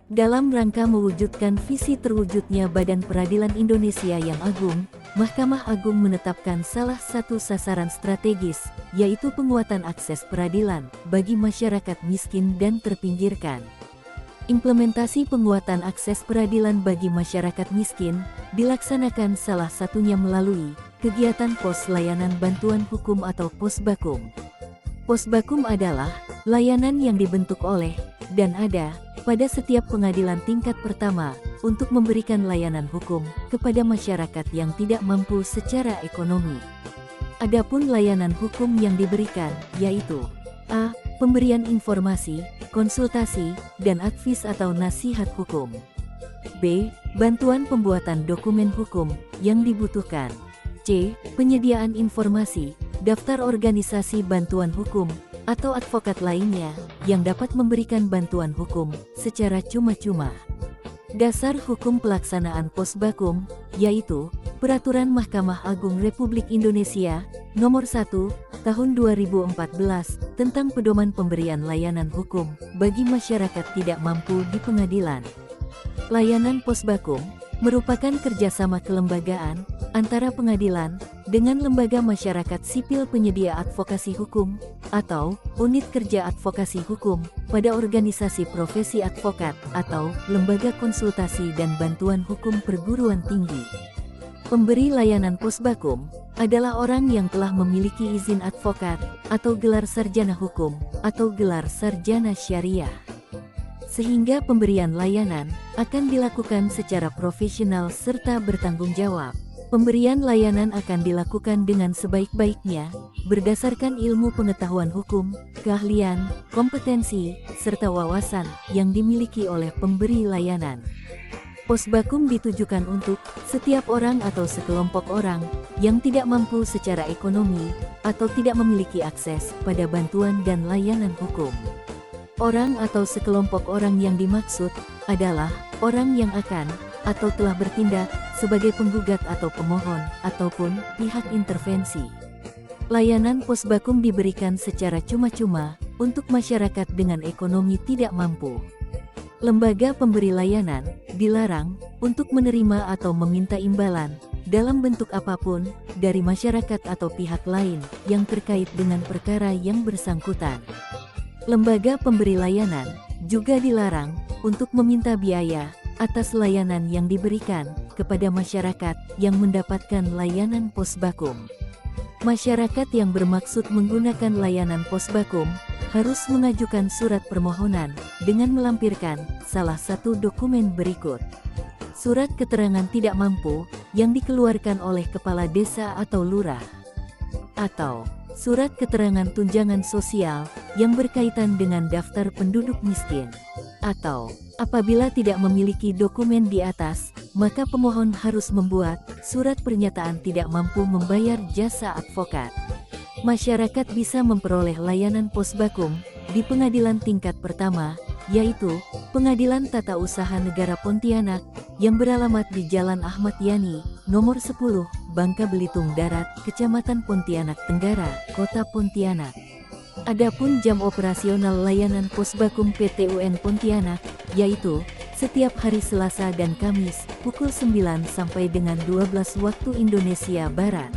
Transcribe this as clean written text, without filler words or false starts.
Dalam rangka mewujudkan visi terwujudnya Badan Peradilan Indonesia yang agung, Mahkamah Agung menetapkan salah satu sasaran strategis, yaitu penguatan akses peradilan bagi masyarakat miskin dan terpinggirkan. Implementasi penguatan akses peradilan bagi masyarakat miskin dilaksanakan salah satunya melalui kegiatan Pos Layanan Bantuan Hukum atau Posbakum. Posbakum adalah layanan yang dibentuk oleh dan ada pada setiap pengadilan tingkat pertama untuk memberikan layanan hukum kepada masyarakat yang tidak mampu secara ekonomi. Adapun layanan hukum yang diberikan yaitu a. Pemberian informasi, konsultasi, dan advis atau nasihat hukum. B. Bantuan pembuatan dokumen hukum yang dibutuhkan. C. Penyediaan informasi, daftar organisasi bantuan hukum, atau advokat lainnya yang dapat memberikan bantuan hukum secara cuma-cuma. Dasar hukum pelaksanaan Posbakum, yaitu Peraturan Mahkamah Agung Republik Indonesia Nomor 1, Tahun 2014 tentang pedoman pemberian layanan hukum bagi masyarakat tidak mampu di pengadilan. Layanan Posbakum merupakan kerjasama kelembagaan antara pengadilan dengan lembaga masyarakat sipil penyedia advokasi hukum atau unit kerja advokasi hukum pada organisasi profesi advokat atau lembaga konsultasi dan bantuan hukum perguruan tinggi. Pemberi layanan Posbakum adalah orang yang telah memiliki izin advokat atau gelar sarjana hukum atau gelar sarjana syariah. Sehingga pemberian layanan akan dilakukan secara profesional serta bertanggung jawab. Pemberian layanan akan dilakukan dengan sebaik-baiknya, berdasarkan ilmu pengetahuan hukum, keahlian, kompetensi, serta wawasan yang dimiliki oleh pemberi layanan. Posbakum ditujukan untuk setiap orang atau sekelompok orang yang tidak mampu secara ekonomi atau tidak memiliki akses pada bantuan dan layanan hukum. Orang atau sekelompok orang yang dimaksud adalah orang yang akan atau telah bertindak sebagai penggugat atau pemohon ataupun pihak intervensi. Layanan Posbakum diberikan secara cuma-cuma untuk masyarakat dengan ekonomi tidak mampu. Lembaga pemberi layanan dilarang untuk menerima atau meminta imbalan dalam bentuk apapun dari masyarakat atau pihak lain yang terkait dengan perkara yang bersangkutan. Lembaga pemberi layanan juga dilarang untuk meminta biaya atas layanan yang diberikan kepada masyarakat yang mendapatkan layanan Posbakum. Masyarakat yang bermaksud menggunakan layanan Posbakum harus mengajukan surat permohonan dengan melampirkan salah satu dokumen berikut. Surat keterangan tidak mampu yang dikeluarkan oleh kepala desa atau lurah, atau surat keterangan tunjangan sosial yang berkaitan dengan daftar penduduk miskin, atau apabila tidak memiliki dokumen di atas, maka pemohon harus membuat surat pernyataan tidak mampu membayar jasa advokat. Masyarakat bisa memperoleh layanan Posbakum di pengadilan tingkat pertama, yaitu Pengadilan Tata Usaha Negara Pontianak yang beralamat di Jalan Ahmad Yani, Nomor 10, Bangka Belitung Darat, Kecamatan Pontianak Tenggara, Kota Pontianak. Adapun jam operasional layanan Posbakum PT UN Pontianak, yaitu setiap hari Selasa dan Kamis, pukul 9 sampai dengan 12 waktu Indonesia Barat.